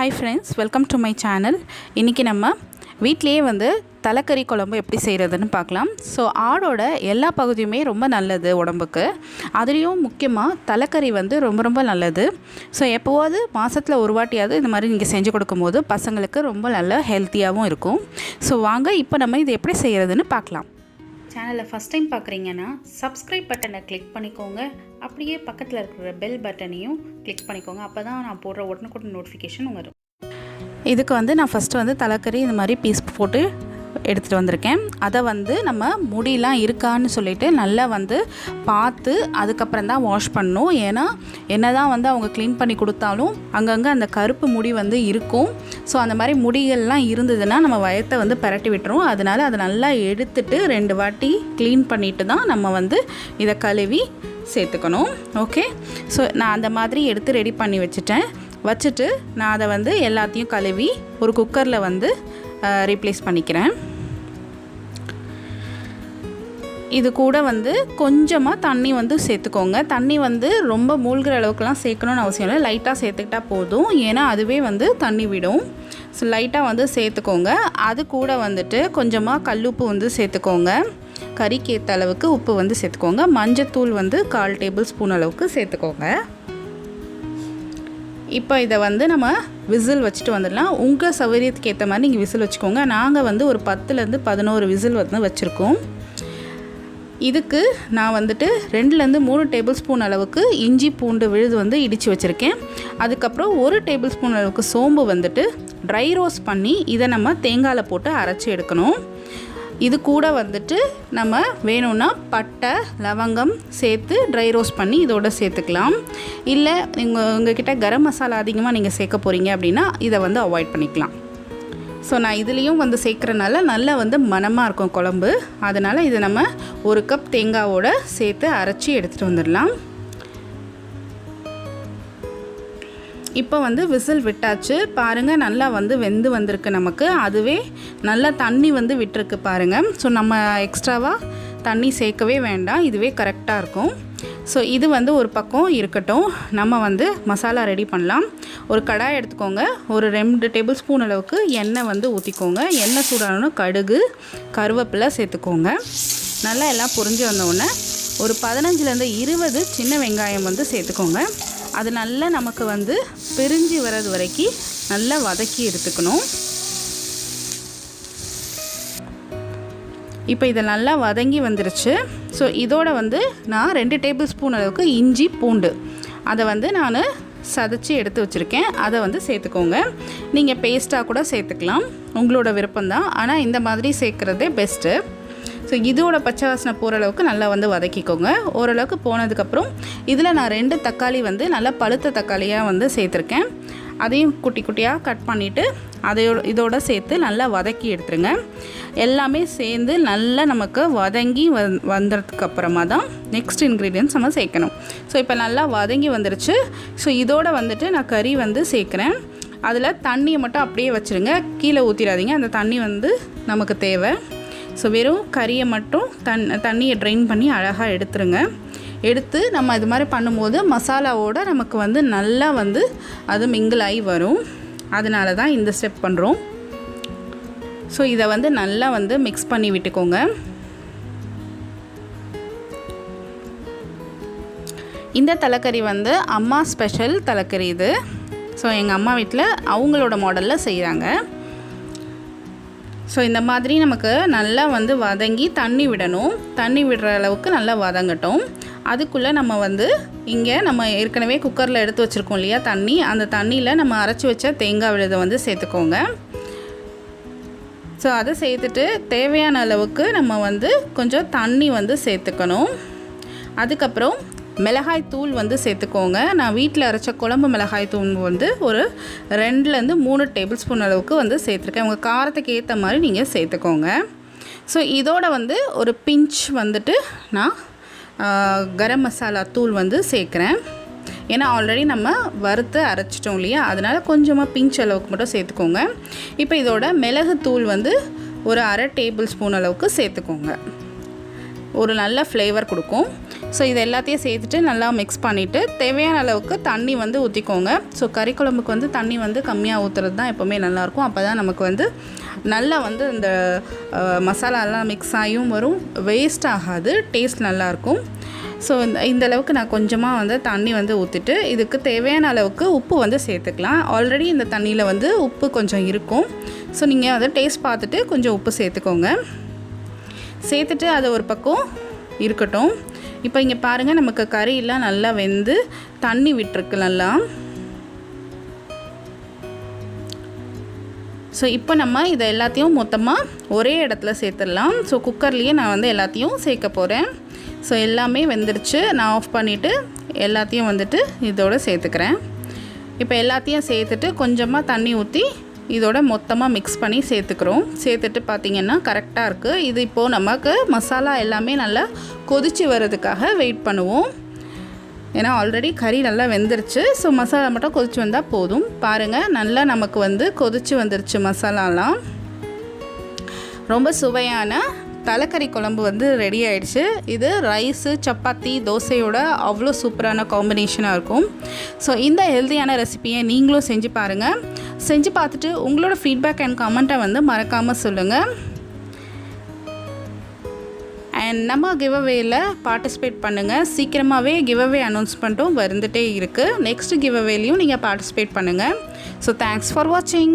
Hi friends, welcome to my channel. இன்னைக்கு நம்ம வீட்லயே வந்து தலக்கறி குழம்பு எப்படி செய்கிறதுன்னு பார்க்கலாம். ஸோ ஆடோட எல்லா பகுதியுமே ரொம்ப நல்லது உடம்புக்கு. அதுலேயும் முக்கியமாக தலைக்கறி வந்து ரொம்ப நல்லது. ஸோ எப்போவாவது மாதத்தில் ஒரு வாட்டியாவது இந்த மாதிரி நீங்கள் செஞ்சு கொடுக்கும்போது பசங்களுக்கு ரொம்ப நல்ல ஹெல்த்தியாகவும் இருக்கும். ஸோ வாங்க இப்போ நம்ம இது எப்படி செய்கிறதுன்னு பார்க்கலாம். சேனலை ஃபஸ்ட் டைம் பார்க்குறீங்கன்னா சப்ஸ்கிரைப் பட்டனை கிளிக் பண்ணிக்கோங்க. அப்படியே பக்கத்தில் இருக்கிற பெல் பட்டனையும் கிளிக் பண்ணிக்கோங்க. அப்போ தான் நான் போடுற உடனுக்குடன் நோட்டிஃபிகேஷன் வரும். இதுக்கு வந்து நான் ஃபஸ்ட்டு வந்து தலைக்கறி இந்த மாதிரி பீஸ் போட்டு எடுத்துகிட்டு வந்திருக்கேன். அதை வந்து நம்ம முடியெலாம் இருக்கான்னு சொல்லிவிட்டு நல்லா வந்து பார்த்து அதுக்கப்புறம் தான் வாஷ் பண்ணணும். ஏன்னா என்ன தான் வந்து அவங்க க்ளீன் பண்ணி கொடுத்தாலும் அங்கங்கே அந்த கருப்பு முடி வந்து இருக்கும். ஸோ அந்த மாதிரி முடிகள்லாம் இருந்ததுன்னா நம்ம வயத்தை வந்து பரட்டி விட்டுரும். அதனால் அதை நல்லா எடுத்துட்டு 2 வாட்டி க்ளீன் பண்ணிவிட்டு தான் நம்ம வந்து இதை கழுவி சேர்த்துக்கணும். ஓகே, ஸோ நான் அந்த மாதிரி எடுத்து ரெடி பண்ணி வச்சுட்டு நான் அதை வந்து எல்லாத்தையும் கழுவி ஒரு குக்கரில் வந்து ரீப்ளேஸ் பண்ணிக்கிறேன். இது கூட வந்து கொஞ்சமாக தண்ணி வந்து சேர்த்துக்கோங்க. தண்ணி வந்து ரொம்ப மூழ்கிற அளவுக்குலாம் சேர்க்கணும்னு அவசியம் இல்லை, லைட்டாக சேர்த்துக்கிட்டால் போதும். ஏன்னா அதுவே வந்து தண்ணி விடும். ஸோ லைட்டாக வந்து சேர்த்துக்கோங்க. அது கூட வந்துட்டு கொஞ்சமாக கல்லுப்பு வந்து சேர்த்துக்கோங்க. கறிக்கு ஏற்ற அளவுக்கு உப்பு வந்து சேர்த்துக்கோங்க. மஞ்சத்தூள் வந்து 1/4 டேபிள் ஸ்பூன் அளவுக்கு சேர்த்துக்கோங்க. இப்போ இதை வந்து நம்ம விசில் வச்சுட்டு வந்துடலாம். உங்கள் சௌகரியத்துக்கு ஏற்ற மாதிரி நீங்கள் விசில் வச்சுக்கோங்க. நாங்கள் வந்து ஒரு 10லேருந்து 11 விசில் வந்து வச்சுருக்கோம். இதுக்கு நான் வந்துட்டு 2லேருந்து 3 டேபிள் ஸ்பூன் அளவுக்கு இஞ்சி பூண்டு விழுது வந்து இடித்து வச்சுருக்கேன். அதுக்கப்புறம் 1 டேபிள் ஸ்பூன் அளவுக்கு சோம்பு வந்துட்டு ட்ரை ரோஸ்ட் பண்ணி இதை நம்ம தேங்காயில் போட்டு அரைச்சி எடுக்கணும். இது கூட வந்துட்டு நம்ம வேணும்னா பட்டை லவங்கம் சேர்த்து ட்ரை ரோஸ்ட் பண்ணி இதோட சேர்த்துக்கலாம். இல்லை உங்ககிட்ட கரம் மசாலா அதிகமாக நீங்கள் சேர்க்க போகிறீங்க அப்படின்னா இதை வந்து அவாய்ட் பண்ணிக்கலாம். ஸோ நான் இதுலேயும் வந்து சேர்க்குறனால நல்லா வந்து மணமாக இருக்கும் குழம்பு. அதனால் இதை நம்ம 1 கப் தேங்காவோடு சேர்த்து அரைச்சி எடுத்துகிட்டு வந்துடலாம். இப்போ வந்து விசில் விட்டாச்சு. பாருங்கள், நல்லா வந்து வெந்து வந்திருக்கு நமக்கு. அதுவே நல்லா தண்ணி வந்து விட்டுருக்கு பாருங்கள். ஸோ நம்ம எக்ஸ்ட்ராவாக தண்ணி சேர்க்கவே வேண்டாம், இதுவே கரெக்டாக இருக்கும். ஸோ இது வந்து ஒரு பக்கம் இருக்கட்டும். நம்ம வந்து மசாலா ரெடி பண்ணலாம். ஒரு கடாய் எடுத்துக்கோங்க. ஒரு 2 டேபிள் ஸ்பூன் அளவுக்கு எண்ணெய் வந்து ஊற்றிக்கோங்க. எண்ணெய் சூடானோன்னா கடுகு கருவேப்பிலை சேர்த்துக்கோங்க. நல்லா எல்லாம் பொரிஞ்சு வந்தோடனே ஒரு 15லேருந்து 20 சின்ன வெங்காயம் வந்து சேர்த்துக்கோங்க. அது நல்லா நமக்கு வந்து பிரிஞ்சு வர்றது வரைக்கும் நல்லா வதக்கி எடுத்துக்கணும். இப்போ இதை நல்லா வதங்கி வந்துருச்சு. ஸோ இதோட வந்து நான் 2 டேபிள் ஸ்பூன் அளவுக்கு இஞ்சி பூண்டு அதை வந்து நான் சதைச்சி எடுத்து வச்சுருக்கேன். அதை வந்து சேர்த்துக்கோங்க. நீங்கள் பேஸ்ட்டாக கூட சேர்த்துக்கலாம், உங்களோட விருப்பம்தான். ஆனால் இந்த மாதிரி சேர்க்குறதே பெஸ்ட்டு. ஸோ இதோட பச்சை வாசனை போகிற அளவுக்கு நல்லா வந்து வதக்கிக்கோங்க. ஓரளவுக்கு போனதுக்கப்புறம் இதில் நான் 2 தக்காளி வந்து நல்லா பழுத்த தக்காளியாக வந்து சேர்த்துருக்கேன். அதையும் குட்டி குட்டியாக கட் பண்ணிவிட்டு இதோட சேர்த்து நல்லா வதக்கி எடுத்துருங்க. எல்லாமே சேர்ந்து நல்லா நமக்கு வதங்கி வந்ததுக்கப்புறமா தான் நெக்ஸ்ட் இன்க்ரீடியன்ட்ஸ் நம்ம சேர்க்கணும். ஸோ இப்போ நல்லா வதங்கி வந்துருச்சு. ஸோ இதோட வந்துட்டு நான் கறி வந்து சேர்க்குறேன். அதில் தண்ணியை மட்டும் அப்படியே வச்சுருங்க, கீழே ஊற்றிடாதீங்க. அந்த தண்ணி வந்து நமக்கு தேவை. ஸோ வெறும் கறியை மட்டும் தண்ணியை ட்ரெயின் பண்ணி அழகாக எடுத்துருங்க. எடுத்து நம்ம இது மாதிரி பண்ணும்போது மசாலாவோடு நமக்கு வந்து நல்லா வந்து அது மிங்கிள் ஆகி வரும். அதனால தான் இந்த ஸ்டெப் பண்ணுறோம். ஸோ இதை வந்து நல்லா வந்து மிக்ஸ் பண்ணி விட்டுக்கோங்க. இந்த தலைக்கறி வந்து அம்மா ஸ்பெஷல் தலைக்கறி இது. ஸோ எங்கள் அம்மா வீட்டில் அவங்களோட மாடலில் செய்கிறாங்க. ஸோ இந்த மாதிரி நமக்கு நல்லா வந்து வதங்கி தண்ணி விடணும். தண்ணி விடுற அளவுக்கு நல்லா வதங்கட்டும். அதுக்குள்ளே நம்ம வந்து இங்கே நம்ம ஏற்கனவே குக்கரில் எடுத்து வச்சுருக்கோம் இல்லையா தண்ணி, அந்த தண்ணியில் நம்ம அரைச்சி வச்ச தேங்காய் விழுதை வந்து சேர்த்துக்கோங்க. ஸோ அதை சேர்த்துட்டு தேவையான அளவுக்கு நம்ம வந்து கொஞ்சம் தண்ணி வந்து சேர்த்துக்கணும். அதுக்கப்புறம் மிளகாய் தூள் வந்து சேர்த்துக்கோங்க. நான் வீட்டில் அரைச்ச குழம்பு மிளகாய் தூள் வந்து ஒரு 2லேருந்து 3 டேபிள் ஸ்பூன் அளவுக்கு வந்து சேர்த்துருக்கேன். உங்கள் காரத்துக்கு ஏற்ற மாதிரி நீங்கள் சேர்த்துக்கோங்க. ஸோ இதோட வந்து ஒரு பிஞ்ச் வந்துட்டு நான் கரம் மசாலா தூள் வந்து சேர்க்குறேன். ஏன்னா ஆல்ரெடி நம்ம வறுத்து அரைச்சிட்டோம் இல்லையா, அதனால் கொஞ்சமாக பிஞ்ச் அளவுக்கு மட்டும் சேர்த்துக்கோங்க. இப்போ இதோட மிளகு தூள் வந்து ஒரு 1/2 டேபிள் ஸ்பூன் அளவுக்கு சேர்த்துக்கோங்க. ஒரு நல்ல ஃப்ளேவர் கொடுக்கும். ஸோ இது எல்லாத்தையும் சேர்த்துட்டு நல்லா மிக்ஸ் பண்ணிவிட்டு தேவையான அளவுக்கு தண்ணி வந்து ஊற்றிக்கோங்க. ஸோ கறி குழம்புக்கு வந்து தண்ணி வந்து கம்மியாக ஊற்றுறது தான் எப்போவுமே நல்லாயிருக்கும். அப்போ தான் நமக்கு வந்து நல்லா வந்து இந்த மசாலாலாம் மிக்ஸ் ஆகியும் வரும், வேஸ்ட் ஆகாது, டேஸ்ட் நல்லாயிருக்கும். ஸோ இந்த அளவுக்கு நான் கொஞ்சமாக வந்து தண்ணி வந்து ஊற்றிட்டு இதுக்கு தேவையான அளவுக்கு உப்பு வந்து சேர்த்துக்கலாம். ஆல்ரெடி இந்த தண்ணியில் வந்து உப்பு கொஞ்சம் இருக்கும். ஸோ நீங்கள் வந்து டேஸ்ட் பார்த்துட்டு கொஞ்சம் உப்பு சேர்த்துக்கோங்க. சேர்த்துட்டு அது ஒரு பக்கம் இருக்கட்டும். இப்போ இங்கே பாருங்கள், நமக்கு கறியெல்லாம் நல்லா வெந்து தண்ணி விட்டுருக்கு நல்லா. ஸோ இப்போ நம்ம இதை எல்லாத்தையும் மொத்தமாக ஒரே இடத்துல சேர்த்துடலாம். ஸோ குக்கர்லேயே நான் வந்து எல்லாத்தையும் சேர்க்க போகிறேன். ஸோ எல்லாமே வெந்துருச்சு. நான் ஆஃப் பண்ணிவிட்டு எல்லாத்தையும் வந்துட்டு இதோடு சேர்த்துக்கிறேன். இப்போ எல்லாத்தையும் சேர்த்துட்டு கொஞ்சமாக தண்ணி ஊற்றி இதோட மொத்தமாக மிக்ஸ் பண்ணி சேர்த்துக்கிறோம். சேர்த்துட்டு பார்த்திங்கன்னா கரெக்டாக இருக்குது. இது இப்போது நமக்கு மசாலா எல்லாமே நல்லா கொதித்து வர்றதுக்காக வெயிட் பண்ணுவோம். ஏன்னா ஆல்ரெடி கறி நல்லா வெந்துருச்சு. ஸோ மசாலா மட்டும் கொதித்து வந்தால் போதும். பாருங்கள், நல்லா நமக்கு வந்து கொதித்து வந்துருச்சு மசாலாலாம். ரொம்ப சுவையான தலைக்கறி குழம்பு வந்து ரெடி ஆகிடுச்சு. இது ரைஸு, சப்பாத்தி, தோசையோட அவ்வளோ சூப்பரான காம்பினேஷனாக இருக்கும். ஸோ இந்த ஹெல்த்தியான ரெசிபியை நீங்களும் செஞ்சு பாருங்கள். செஞ்சு பார்த்துட்டு உங்களோட ஃபீட்பேக் அண்ட் கமெண்ட்டை வந்து மறக்காமல் சொல்லுங்கள். அண்ட் நம்ம கிவ்அவேயில் பார்ட்டிசிபேட் பண்ணுங்கள். சீக்கிரமாகவே கிவ்அவே அனௌன்ஸ்மெண்ட்டும் வந்துட்டே இருக்குது. நெக்ஸ்ட் கிவ்அவேலையும் நீங்கள் பார்ட்டிசிபேட் பண்ணுங்கள். ஸோ தேங்க்ஸ் ஃபார் வாட்சிங்.